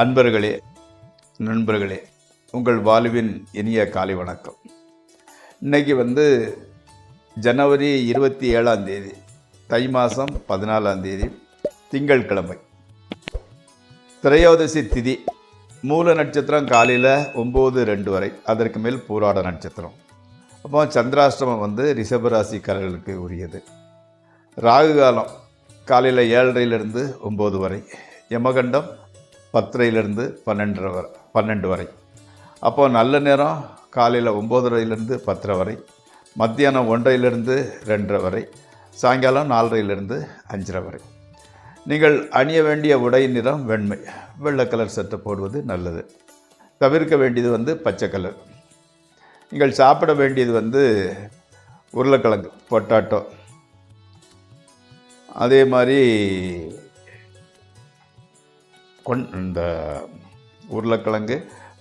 அன்பர்களே, நண்பர்களே, உங்கள் வாழ்வின் இனிய காலை வணக்கம். இன்றைக்கி ஜனவரி 27 தை மாதம் 14 திங்கட்கிழமை, திரையோதசி திதி. மூல நட்சத்திரம் காலையில் 9:02 வரை, அதற்கு மேல் பூராட நட்சத்திரம். அப்போ சந்திராஷ்டமம் ரிஷபராசிக்காரர்களுக்கு உரியது. ராகு காலம் காலையில் 7:30 9 வரை, யமகண்டம் 10:30 12 வரை. அப்போது நல்ல நேரம் காலையில் 9:30 10 வரை, மத்தியானம் 1:00 2 வரை, சாயங்காலம் 4:30 5 வரை. நீங்கள் அணிய வேண்டிய உடை நிறம் வெண்மை, வெள்ளை கலர் சட்டை போடுவது நல்லது. தவிர்க்க வேண்டியது பச்சை கலர். நீங்கள் சாப்பிட வேண்டியது உருளைக்கிழங்கு, பொட்டாட்டோ, அதே மாதிரி இந்த உருளைக்கிழங்கு,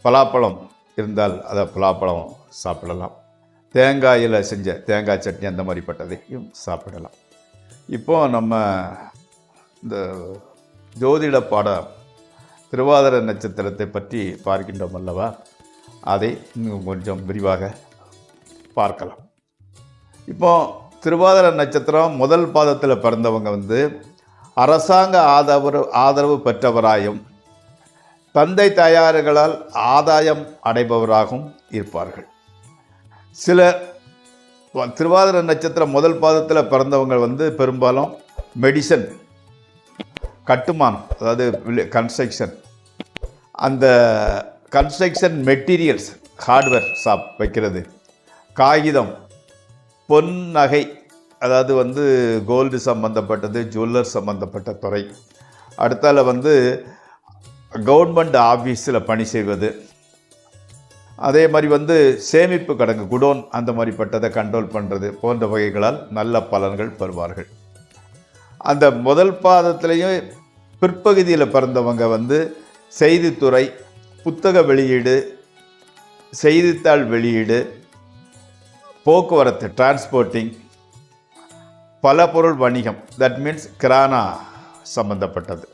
பலாப்பழம் இருந்தால் அதை பலாப்பழம் சாப்பிடலாம். தேங்காயில் செஞ்ச தேங்காய் சட்னி அந்த மாதிரிப்பட்டதையும் சாப்பிடலாம். இப்போது நம்ம இந்த ஜோதிட பாடம் திருவாதிரை நட்சத்திரத்தை பற்றி பார்க்கின்றோம் அல்லவா, அதை இன்னும் கொஞ்சம் விரிவாக பார்க்கலாம். இப்போது திருவாதிரை நட்சத்திரம் முதல் பாதத்தில் பிறந்தவங்க அரசாங்க ஆதரவு பெற்றவராயும் தந்தை தாயார்களால் ஆதாயம் அடைபவராகவும் இருப்பார்கள். சில திருவாதிரை நட்சத்திரம் முதல் பாதத்தில் பிறந்தவங்க பெரும்பாலும் மெடிசன், கட்டுமானம், அதாவது கன்ஸ்ட்ரக்ஷன், அந்த கன்ஸ்ட்ரக்ஷன் மெட்டீரியல்ஸ், ஹார்ட்வேர் ஷாப் வைக்கிறது, காகிதம், பொன் நகை, அதாவது கோல்டு சம்மந்தப்பட்டது, ஜுவல்லர் சம்மந்தப்பட்ட துறை. அடுத்தால கவர்மெண்ட் ஆஃபீஸில் பணி செய்வது, அதே மாதிரி சேமிப்பு கிடங்கு, குடோன், அந்த மாதிரிப்பட்டதை கண்ட்ரோல் பண்ணுறது போன்ற வகைகளால் நல்ல பலன்கள் பெறுவார்கள். அந்த முதல் பாதத்திலையும் பிற்பகுதியில் பிறந்தவங்க செய்தித்துறை, புத்தக வெளியீடு, செய்தித்தாள் வெளியீடு, போக்குவரத்து, டிரான்ஸ்போர்ட்டிங், பல பொருள் வணிகம், தட் மீன்ஸ் கிரானா சம்பந்தப்பட்டது,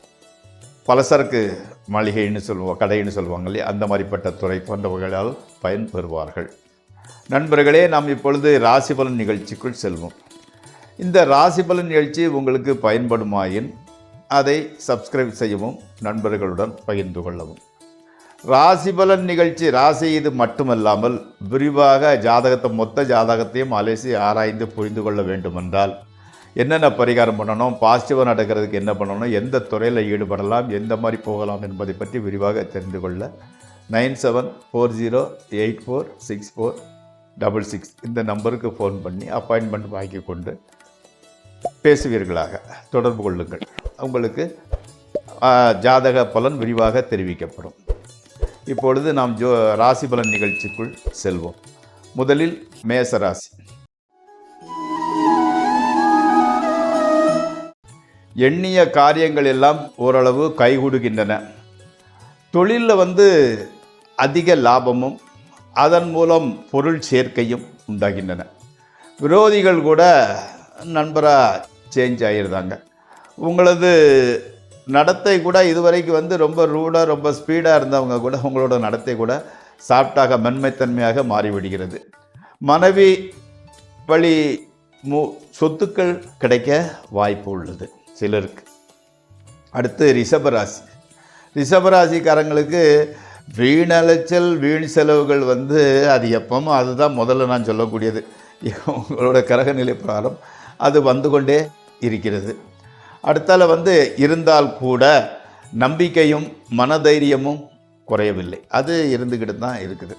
பலசரக்கு மளிகைன்னு சொல்லுவோம், கடைன்னு சொல்லுவாங்க இல்லையா, அந்த மாதிரிப்பட்ட துறை போன்றவர்களால் பயன்பெறுவார்கள். நண்பர்களே, நாம் இப்பொழுது ராசி பலன் நிகழ்ச்சிக்குள் செல்வோம். இந்த ராசி பலன் நிகழ்ச்சி உங்களுக்கு பயன்படுமாயின் அதை சப்ஸ்கிரைப் செய்யவும், நண்பர்களுடன் பகிர்ந்து கொள்ளவும். ராசி பலன் நிகழ்ச்சி ராசி இது மட்டுமல்லாமல் விரிவாக ஜாதகத்தை, மொத்த ஜாதகத்தையும் அலசி ஆராய்ந்து புரிந்து கொள்ள வேண்டுமென்றால் என்னென்ன பரிகாரம் பண்ணணும், பாசிட்டிவாக நடக்கிறதுக்கு என்ன பண்ணணும், எந்த துறையில் ஈடுபடலாம், எந்த மாதிரி போகலாம் என்பதை பற்றி விரிவாக தெரிந்து கொள்ள 9740846466 இந்த நம்பருக்கு ஃபோன் பண்ணி அப்பாயின்மெண்ட் வாங்கி கொண்டு பேசுவீர்களாக தொடர்பு கொள்ளுங்கள். உங்களுக்கு ஜாதக பலன் விரிவாக தெரிவிக்கப்படும். இப்பொழுது நாம் ராசி பலன் நிகழ்ச்சிக்குள் செல்வோம். முதலில் மேசராசி. எண்ணிய காரியங்கள் எல்லாம் ஓரளவு கைகூடுகின்றன. தொழிலில் அதிக லாபமும் அதன் மூலம் பொருள் சேர்க்கையும் உண்டாகின்றன. விரோதிகள் கூட நண்பராக சேஞ்ச் ஆகிருந்தாங்க. உங்களது நடத்தை கூட இதுவரைக்கும் ரொம்ப ரூடாக, ரொம்ப ஸ்பீடாக இருந்தவங்க கூட உங்களோட நடத்தை கூட சாஃப்டாக, மென்மைத்தன்மையாக மாறிவிடுகிறது. மனைவி வழி சொத்துக்கள் கிடைக்க வாய்ப்பு உள்ளது சிலருக்கு. அடுத்து ரிஷபராசி. ரிஷபராசிக்காரங்களுக்கு வீணலைச்சல், வீண் செலவுகள் அது எப்பவும் அதுதான் முதல்ல நான் சொல்லக்கூடியது. உங்களோட கிரகநிலை பிரகாரம் அது கொண்டே இருக்கிறது. அடுத்தால இருந்தால் கூட நம்பிக்கையும் மனதைரியமும் குறையவில்லை, அது இருந்துக்கிட்டு தான் இருக்குது.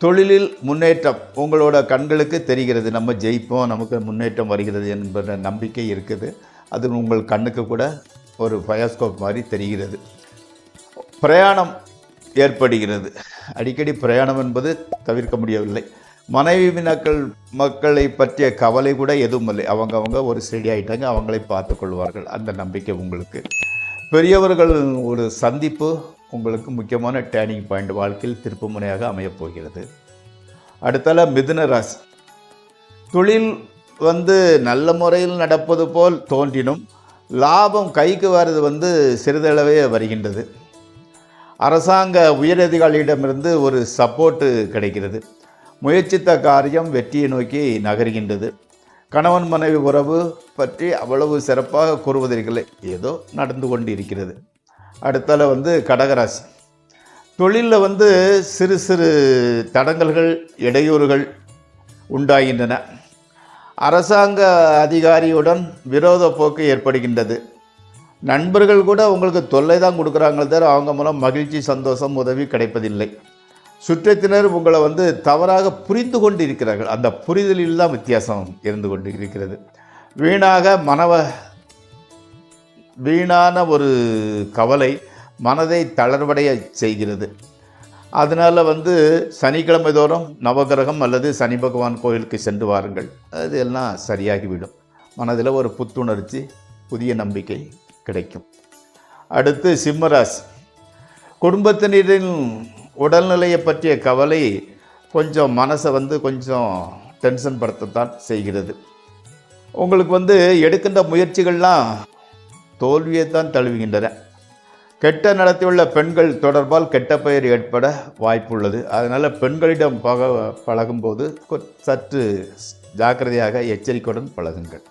தொழிலில் முன்னேற்றம் உங்களோட கண்களுக்கு தெரிகிறது. நம்ம ஜெயிப்போம், நமக்கு முன்னேற்றம் வருகிறது என்பத நம்பிக்கை இருக்குது. அது உங்கள் கண்ணுக்கு கூட ஒரு பயோஸ்கோப் மாதிரி தெரிகிறது. பிரயாணம் ஏற்படுகிறது. அடிக்கடி பிரயாணம் என்பது தவிர்க்க முடியவில்லை. மனைவி மக்களை பற்றிய கவலை கூட எதுவும் இல்லை. அவங்க ஒரு ஸ்டெடி ஆகிட்டாங்க, அவங்களை பார்த்து கொள்வார்கள், அந்த நம்பிக்கை உங்களுக்கு. பெரியவர்கள் ஒரு சந்திப்பு உங்களுக்கு முக்கியமான டேர்னிங் பாயிண்ட், வாழ்க்கையில் திருப்பு முனையாக அமையப் போகிறது. அடுத்தால மிதுன ராசி. தொழில் நல்ல முறையில் நடப்பது போல் தோன்றினும் லாபம் கைக்கு வர்றது சிறிதளவே வருகின்றது. அரசாங்க உயரதிகாரியிடமிருந்து ஒரு சப்போர்ட்டு கிடைக்கிறது. முயற்சித்த காரியம் வெற்றியை நோக்கி நகர்கின்றது. கணவன் மனைவி உறவு பற்றி அவ்வளவு சிறப்பாக கூறுவதற்கில்லை, ஏதோ நடந்து கொண்டு இருக்கிறது. அடுத்தால கடகராசி. தொழிலில் சிறு சிறு தடங்கல்கள், இடையூறுகள் உண்டாகின்றன. அரசாங்க அதிகாரியுடன் விரோத போக்கு ஏற்படுகின்றது. நண்பர்கள் கூட உங்களுக்கு தொல்லை தான் கொடுக்குறாங்களே தவிர அவங்க மூலம் மகிழ்ச்சி, சந்தோஷம், உதவி கிடைப்பதில்லை. சுற்றத்தினர் உங்களை தவறாக புரிந்து கொண்டு இருக்கிறார்கள். அந்த புரிதலில் தான் வித்தியாசம் இருந்து கொண்டு இருக்கிறது. வீணான ஒரு கவலை மனதை தளர்வடைய செய்கிறது. அதனால் சனிக்கிழமை தோறும் நவகிரகம் அல்லது சனி பகவான் கோயிலுக்கு சென்று வாருங்கள். அது எல்லாம் சரியாகிவிடும். மனதில் ஒரு புத்துணர்ச்சி, புதிய நம்பிக்கை கிடைக்கும். அடுத்து சிம்மராசி. குடும்பத்தினரின் உடல்நிலையை பற்றிய கவலை கொஞ்சம் மனசை கொஞ்சம் டென்ஷன் படுத்தத்தான் செய்கிறது. உங்களுக்கு எடுக்கின்ற முயற்சிகள்லாம் தோல்வியை தான் தழுவுகின்றன. கெட்ட நடத்தியுள்ள பெண்கள் தொடர்பால் கெட்ட பெயர் ஏற்பட வாய்ப்புள்ளது. அதனால் பெண்களிடம் பழகும்போது சற்று ஜாக்கிரதையாக எச்சரிக்கையுடன் பழகுங்கள்.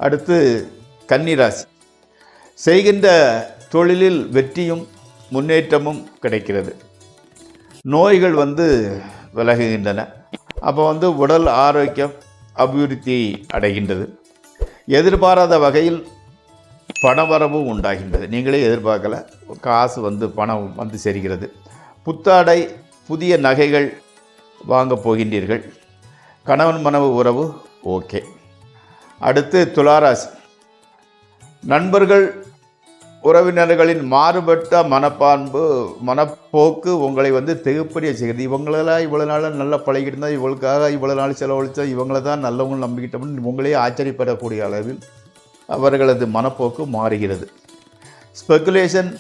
அடுத்து கன்னிராசி. செய்கின்ற தொழிலில் வெற்றியும் முன்னேற்றமும் கிடைக்கிறது. நோய்கள் விலகுகின்றன. அப்போ உடல் ஆரோக்கியம் அபிவிருத்தி அடைகின்றது. எதிர்பாராத வகையில் பணவரவு உண்டாகின்றது. நீங்களே எதிர்பார்க்கல, காசு பணம் சேர்கிறது. புத்தாடை, புதிய நகைகள் வாங்கப் போகின்றீர்கள். கணவன் மனைவி உறவு ஓகே. அடுத்து துளாராசி. நண்பர்கள், உறவினர்களின் மாறுபட்ட மனப்போக்கு உங்களை திகப்படிய செய்கிறது. இவங்களெல்லாம் இவ்வளோ நாள் நல்லா பழகிட்டு இருந்தால், இவங்களுக்காக இவ்வளோ நாள் செலவழித்தா, இவங்கள தான் நல்லவங்க நம்பிக்கிட்டோம்னு உங்களே ஆச்சரியப்படக்கூடிய அளவில் அவர்களது மனப்போக்கு மாறுகிறது. ஸ்பெக்குலேஷன்,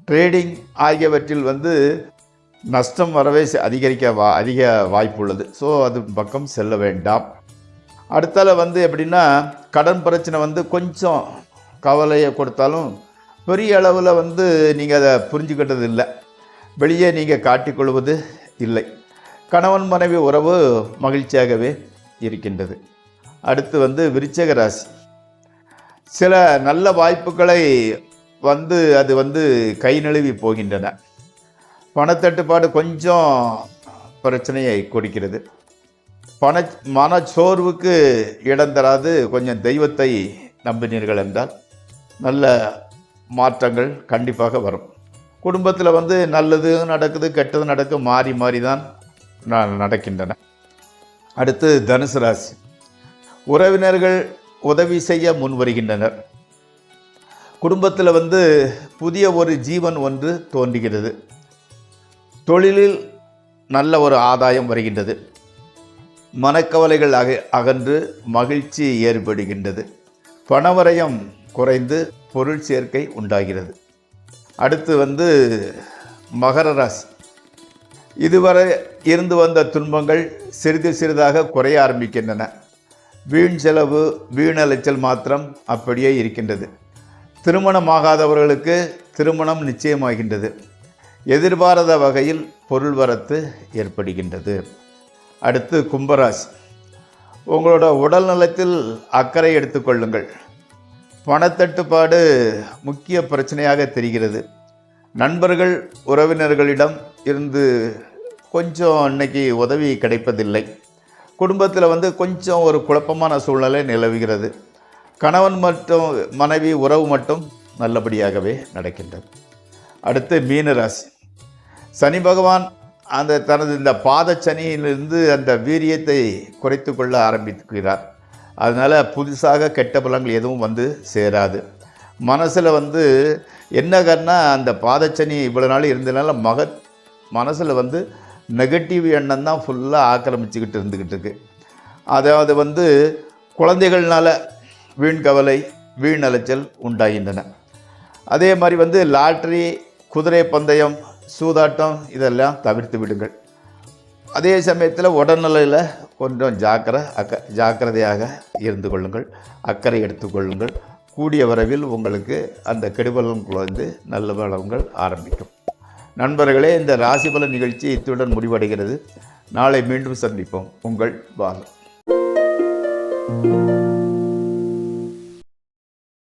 ட்ரேடிங் ஆகியவற்றில் நஷ்டம் வரவே அதிக வாய்ப்புள்ளது. ஸோ அது பக்கம் செல்ல வேண்டாம். அடுத்தால எப்படின்னா, கடன் பிரச்சனை கொஞ்சம் கவலையை கொடுத்தாலும் பெரிய அளவில் நீங்கள் அதை புரிஞ்சுக்கிட்டது இல்லை, வெளியே நீங்கள் காட்டிக்கொள்வது இல்லை. கணவன் மனைவி உறவு மகிழ்ச்சியாகவே இருக்கின்றது. அடுத்து விருச்சிக ராசி. சில நல்ல வாய்ப்புகளை அது கை நழுவி போகின்றன. பணத்தட்டுப்பாடு கொஞ்சம் பிரச்சனையை கொடுக்கிறது. மனச்சோர்வுக்கு இடம் தராது. கொஞ்சம் தெய்வத்தை நம்பினீர்கள் என்றால் நல்ல மாற்றங்கள் கண்டிப்பாக வரும். குடும்பத்தில் நல்லது நடக்குது, கெட்டது நடக்கும், மாறி மாறி தான் நடக்கின்றன. அடுத்து தனுசு ராசி. உறவினர்கள் உதவி செய்ய முன் வருகின்றனர். குடும்பத்தில் புதிய ஒரு ஜீவன் ஒன்று தோன்றுகிறது. தொழிலில் நல்ல ஒரு ஆதாயம் வருகின்றது. மனக்கவலைகள் அகன்று மகிழ்ச்சி ஏற்படுகின்றது. பணவரயம் குறைந்து பொருள் சேர்க்கை உண்டாகிறது. அடுத்து மகர ராசி. இதுவரை இருந்து வந்த துன்பங்கள் சிறிது சிறிதாக குறைய ஆரம்பிக்கின்றன. வீண் செலவு, வீண் அலைச்சல் மாத்திரம் அப்படியே இருக்கின்றது. திருமணமாகாதவர்களுக்கு திருமணம் நிச்சயமாகின்றது. எதிர்பாராத வகையில் பொருள் வரத்து ஏற்படுகின்றது. அடுத்து கும்பராசி. உங்களோட உடல் நலத்தில் அக்கறை எடுத்துக்கொள்ளுங்கள். பணத்தட்டுப்பாடு முக்கிய பிரச்சனையாக தெரிகிறது. நண்பர்கள், உறவினர்களிடம் இருந்து கொஞ்சம் இன்னைக்கு உதவி கிடைப்பதில்லை. குடும்பத்தில் கொஞ்சம் ஒரு குழப்பமான சூழ்நிலை நிலவுகிறது. கணவன் மற்றும் மனைவி உறவு மட்டும் நல்லபடியாகவே நடக்கின்றது. அடுத்து மீன ராசி. சனி பகவான் தனது இந்த பாதச்சனியிலிருந்து அந்த வீரியத்தை குறைத்து கொள்ள ஆரம்பிக்கிறார். அதனால் புதுசாக கெட்ட பலன்கள் எதுவும் சேராது. மனசில் என்ன காரணா, அந்த பாதச்சனி இவ்வளோ நாள் இருந்ததுனால மனசில் நெகட்டிவ் எண்ணம் தான் ஃபுல்லாக ஆக்கிரமிச்சுக்கிட்டு இருந்துக்கிட்டு இருக்கு. அதாவது குழந்தைகள்னால வீண் கவலை, வீண் அலைச்சல் உண்டாகின்றன. அதே மாதிரி லாட்ரி, குதிரை பந்தயம், சூதாட்டம் இதெல்லாம் தவிர்த்து விடுங்கள். அதே சமயத்தில் உடல்நிலையில் கொஞ்சம் ஜாக்கிரதையாக இருந்து கொள்ளுங்கள், அக்கறை எடுத்துக்கொள்ளுங்கள். கூடிய வரவில் உங்களுக்கு அந்த கெடுபலன்கள் நல்ல பலன்கள் ஆரம்பிக்கும். நண்பர்களே, இந்த ராசிபலன் நிகழ்ச்சி இத்துடன் முடிவடைகிறது. நாளை மீண்டும் சந்திப்போம். உங்கள் பாலன்.